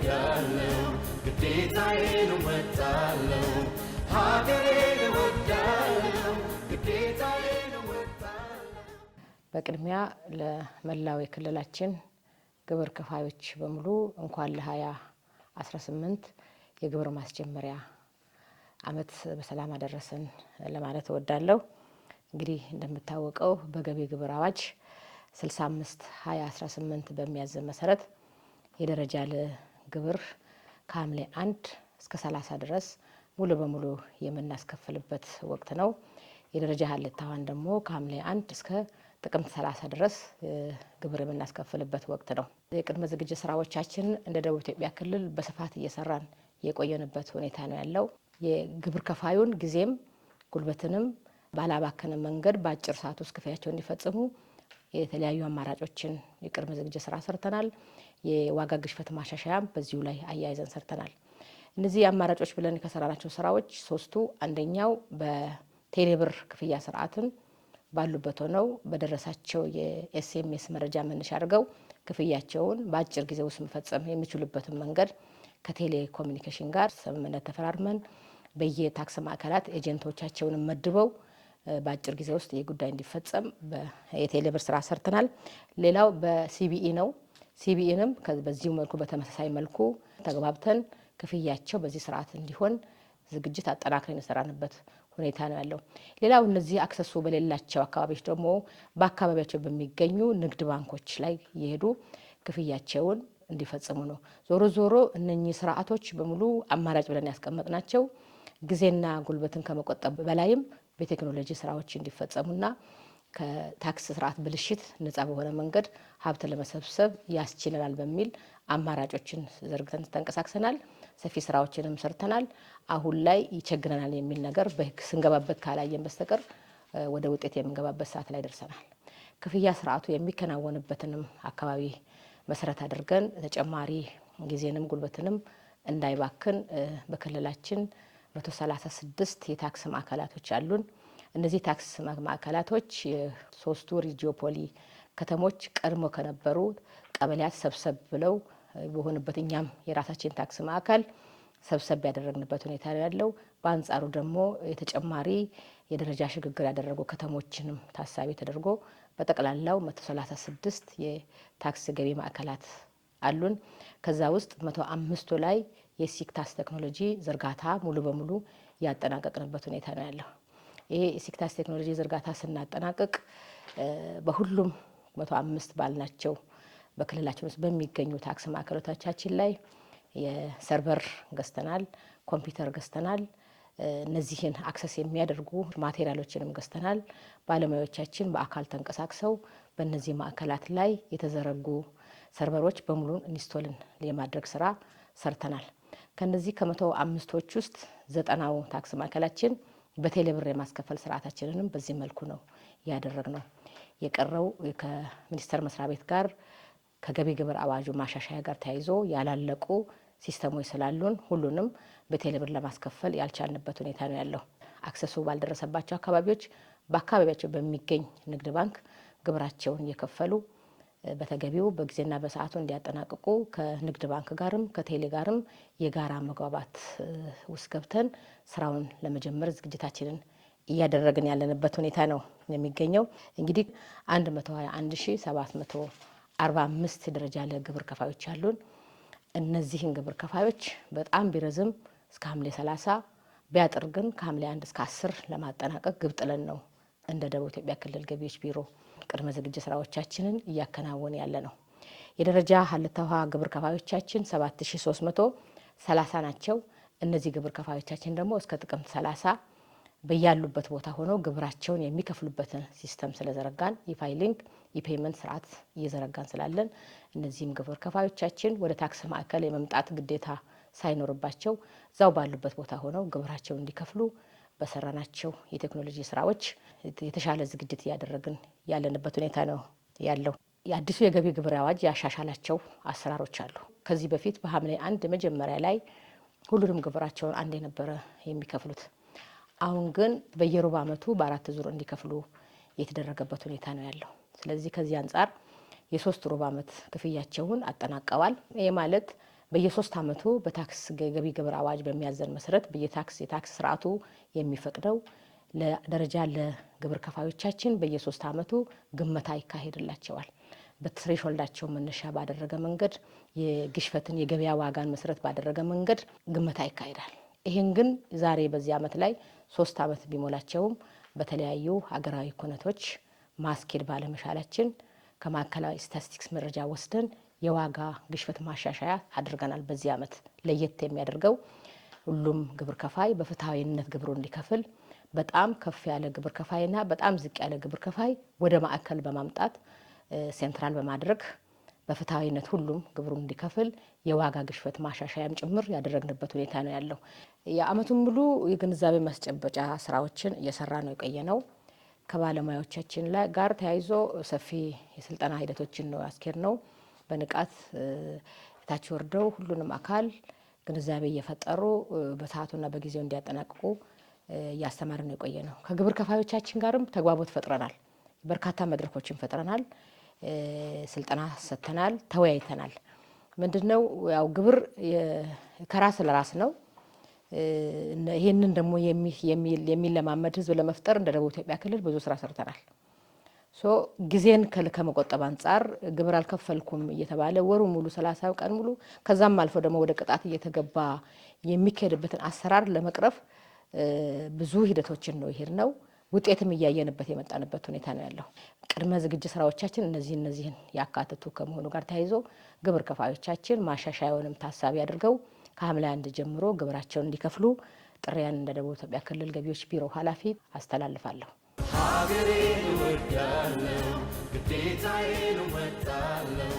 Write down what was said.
እወዳለሁ ግዴታዬን እወጣለሁ ሀገሬን እወዳለሁ ግዴታዬን እወጣለሁ። በቅድሚያ ለመላው የክልላችን ግብር ከፋዮች በሙሉ እንኳን ለ2018 የግብር ማስጀመሪያ አመት በሰላም አደረሰን ለማለት እወዳለሁ። እንግዲህ እንደምታወቀው በገቢ ግብር አዋጅ 65/2018 በሚያዘው መሰረት የደረጃ ለግብር ከሐምሌ 1 እስከ 30 ድረስ ሙሉ በሙሉ የምናስከፍልበት ወቅት ነው። የደረጃ ሀለታዋን ደግሞ ከሐምሌ 1 እስከ ጥቅምት 30 ድረስ ግብር የምናስከፍልበት ወቅት ነው። የቅድመ ዝግጅት ስራዎቻችን እንደ ደቡብ ኢትዮጵያ ክልል በስፋት እየሰራን የቆየንበት ሁኔታ ነው ያለው። የግብር ከፋዩን ጊዜም ጉልበትንም ባላባከነ መንገድ በአጭር ሰዓት ውስጥ ክፍያቸውን እንዲፈጽሙ የተለያዩ አማራጮችን የቅድመ ዝግጅት ስራ ሰርተናል። የዋጋ ግሽበት ማሻሻያም በዚሁ ላይ አያይዘን ሰርተናል። እነዚህ አማራጮች ብለን ከሰራናቸው ስራዎች ሶስቱ አንደኛው በቴሌብር ክፍያ ስርዓትን ባሉበት ሆነው በደረሳቸው የኤስኤምኤስ መረጃ መነሻ አድርገው ክፍያቸውን በአጭር ጊዜ ውስጥ መፈጸም የሚችሉበትን መንገድ ከቴሌኮሙኒኬሽን ጋር ስምምነት ተፈራርመን በየታክስ ማዕከላት ኤጀንቶቻቸውን መድበው በአጭር ጊዜ ውስጥ የጉዳይ እንዲፈጸም የቴሌብር ስራ ሰርተናል። ሌላው በሲቢኢ ነው። ሲቢኢንም በዚሁ መልኩ በተመሳሳይ መልኩ ተግባብተን ክፍያቸው በዚህ ስርዓት እንዲሆን ዝግጅት አጠናክረን የሰራንበት ሁኔታ ነው ያለው። ሌላው እነዚህ አክሰሱ በሌላቸው አካባቢዎች ደግሞ በአካባቢያቸው በሚገኙ ንግድ ባንኮች ላይ የሄዱ ክፍያቸውን እንዲፈጽሙ ነው። ዞሮ ዞሮ እነኚህ ስርዓቶች በሙሉ አማራጭ ብለን ያስቀመጥናቸው ጊዜና ጉልበትን ከመቆጠብ በላይም በቴክኖሎጂ ስራዎች እንዲፈጸሙና ከታክስ ስርዓት ብልሽት ነጻ በሆነ መንገድ ሀብት ለመሰብሰብ ያስችለናል በሚል አማራጮችን ዘርግተን ተንቀሳቅሰናል። ሰፊ ስራዎችንም ሰርተናል። አሁን ላይ ይቸግረናል የሚል ነገር ስንገባበት ካላየን በስተቀር ወደ ውጤት የምንገባበት ሰዓት ላይ ደርሰናል። ክፍያ ስርዓቱ የሚከናወንበትንም አካባቢ መሰረት አድርገን ተጨማሪ ጊዜንም ጉልበትንም እንዳይባክን በክልላችን 136 የታክስ ማዕከላቶች አሉን። እነዚህ ታክስ ማዕከላቶች የሶስቱ ሪጂዮፖሊ ከተሞች ቀድሞ ከነበሩ ቀበሌያት ሰብሰብ ብለው በሆነበት እኛም የራሳችን ታክስ ማዕከል ሰብሰብ ያደረግንበት ሁኔታ ያለው። በአንጻሩ ደግሞ የተጨማሪ የደረጃ ሽግግር ያደረጉ ከተሞችንም ታሳቢ ተደርጎ በጠቅላላው 136 የታክስ ገቢ ማዕከላት አሉን። ከዛ ውስጥ 105ቱ ላይ የሲክታስ ቴክኖሎጂ ዝርጋታ ሙሉ በሙሉ ያጠናቀቅንበት ሁኔታ ነው ያለው። ይሄ የሲክታስ ቴክኖሎጂ ዝርጋታ ስናጠናቀቅ በሁሉም 105 ባልናቸው በክልላችን ውስጥ በሚገኙ ታክስ ማዕከሎቻችን ላይ የሰርቨር ገዝተናል፣ ኮምፒውተር ገዝተናል። እነዚህን አክሰስ የሚያደርጉ ማቴሪያሎችንም ገዝተናል። ባለሙያዎቻችን በአካል ተንቀሳቅሰው በእነዚህ ማዕከላት ላይ የተዘረጉ ሰርቨሮች በሙሉ ኢንስቶልን የማድረግ ስራ ሰርተናል። ከነዚህ ከ105ቶች ውስጥ 90ው ታክስ ማዕከላችን በቴሌብር የማስከፈል ስርዓታችንንም በዚህ መልኩ ነው ያደረግነው። የቀረው ከሚኒስቴር መስሪያ ቤት ጋር ከገቢ ግብር አዋጁ ማሻሻያ ጋር ተያይዞ ያላለቁ ሲስተሞች ስላሉን ሁሉንም በቴሌብር ለማስከፈል ያልቻልንበት ሁኔታ ነው ያለው። አክሰሱ ባልደረሰባቸው አካባቢዎች በአካባቢያቸው በሚገኝ ንግድ ባንክ ግብራቸውን እየከፈሉ በተገቢው በጊዜና በሰዓቱ እንዲያጠናቅቁ ከንግድ ባንክ ጋርም ከቴሌ ጋርም የጋራ መግባባት ውስጥ ገብተን ስራውን ለመጀመር ዝግጅታችንን እያደረግን ያለንበት ሁኔታ ነው የሚገኘው። እንግዲህ 121745 ደረጃ ለግብር ከፋዮች አሉን። እነዚህን ግብር ከፋዮች በጣም ቢረዝም እስከ ሐምሌ 30 ቢያጥር ግን ከሐምሌ 1 እስከ 10 ለማጠናቀቅ ግብ ጥለን ነው እንደ ደቡብ ኢትዮጵያ ክልል ገቢዎች ቢሮ ቅድመ ዝግጅት ስራዎቻችንን እያከናወነ ያለ ነው። የደረጃ ሀለታዋ ግብር ከፋዮቻችን 7330 ናቸው። እነዚህ ግብር ከፋዮቻችን ደግሞ እስከ ጥቅምት 30 በያሉበት ቦታ ሆነው ግብራቸውን የሚከፍሉበትን ሲስተም ስለዘረጋን የፋይሊንግ የፔመንት ስርዓት እየዘረጋን ስላለን እነዚህም ግብር ከፋዮቻችን ወደ ታክስ ማዕከል የመምጣት ግዴታ ሳይኖርባቸው እዛው ባሉበት ቦታ ሆነው ግብራቸውን እንዲከፍሉ በሰራናቸው የቴክኖሎጂ ስራዎች የተሻለ ዝግጅት እያደረግን ያለንበት ሁኔታ ነው ያለው። የአዲሱ የገቢ ግብር አዋጅ ያሻሻላቸው አሰራሮች አሉ። ከዚህ በፊት በሐምሌ 1 መጀመሪያ ላይ ሁሉንም ግብራቸውን አንድ የነበረ የሚከፍሉት፣ አሁን ግን በየሩብ ዓመቱ በአራት ዙር እንዲከፍሉ የተደረገበት ሁኔታ ነው ያለው። ስለዚህ ከዚህ አንጻር የሶስት ሩብ ዓመት ክፍያቸውን አጠናቀዋል። ይሄ ማለት በየ3 ዓመቱ በታክስ ገቢ ግብር አዋጅ በሚያዘን መሰረት የታክስ ስርዓቱ የሚፈቅደው ለደረጃ ለግብር ከፋዮቻችን በየ3 ዓመቱ ግመታ ይካሄድላቸዋል። በትሬሾልዳቸው መነሻ ባደረገ መንገድ የግሽፈትን የገበያ ዋጋን መሰረት ባደረገ መንገድ ግመታ ይካሄዳል። ይሄን ግን ዛሬ በዚህ ዓመት ላይ 3 ዓመት ቢሞላቸውም በተለያዩ ሀገራዊ ኩነቶች ማስኬድ ባለመቻላችን ከማዕከላዊ ስታቲስቲክስ መረጃ ወስደን የዋጋ ግሽበት ማሻሻያ አድርገናል። በዚህ ዓመት ለየት የሚያደርገው ሁሉም ግብር ከፋይ በፍትሃዊነት ግብሩን እንዲከፍል በጣም ከፍ ያለ ግብር ከፋይና በጣም ዝቅ ያለ ግብር ከፋይ ወደ ማዕከል በማምጣት ሴንትራል በማድረግ በፍትሃዊነት ሁሉም ግብሩን እንዲከፍል የዋጋ ግሽበት ማሻሻያም ጭምር ያደረግንበት ሁኔታ ነው ያለው። የዓመቱን ሙሉ የግንዛቤ ማስጨበጫ ስራዎችን እየሰራ ነው የቆየነው። ከባለሙያዎቻችን ጋር ተያይዞ ሰፊ የስልጠና ሂደቶችን ነው ያስኬድነው። በንቃት ታች ወርደው ሁሉንም አካል ግንዛቤ እየፈጠሩ በሰዓቱና በጊዜው እንዲያጠናቅቁ እያስተማርን ነው የቆየነው። ከግብር ከፋዮቻችን ጋርም ተግባቦት ፈጥረናል። በርካታ መድረኮችን ፈጥረናል። ስልጠና ሰጥተናል፣ ተወያይተናል። ምንድነው ያው ግብር ከራስ ለራስ ነው። ይሄንን ደግሞ የሚለማመድ ህዝብ ለመፍጠር እንደ ደቡብ ኢትዮጵያ ክልል ብዙ ስራ ሰርተናል። ጊዜን ከመቆጠብ አንጻር ግብር አልከፈልኩም እየተባለ ወሩ ሙሉ 30 ቀን ሙሉ ከዛም አልፎ ደግሞ ወደ ቅጣት እየተገባ የሚካሄድበትን አሰራር ለመቅረፍ ብዙ ሂደቶችን ነው ይሄድነው። ውጤትም እያየንበት የመጣንበት ሁኔታ ነው ያለው። ቅድመ ዝግጅት ስራዎቻችን እነዚህን ያካተቱ ከመሆኑ ጋር ተያይዞ ግብር ከፋዮቻችን ማሻሻያውንም ታሳቢ አድርገው ከሐምሌ 1 ጀምሮ ግብራቸውን እንዲከፍሉ ጥሪያን እንደ ደቡብ ኢትዮጵያ ክልል ገቢዎች ቢሮ ኃላፊ አስተላልፋለሁ። ሀገሬን እወዳለሁ፣ ግዴታዬን እወጣለሁ።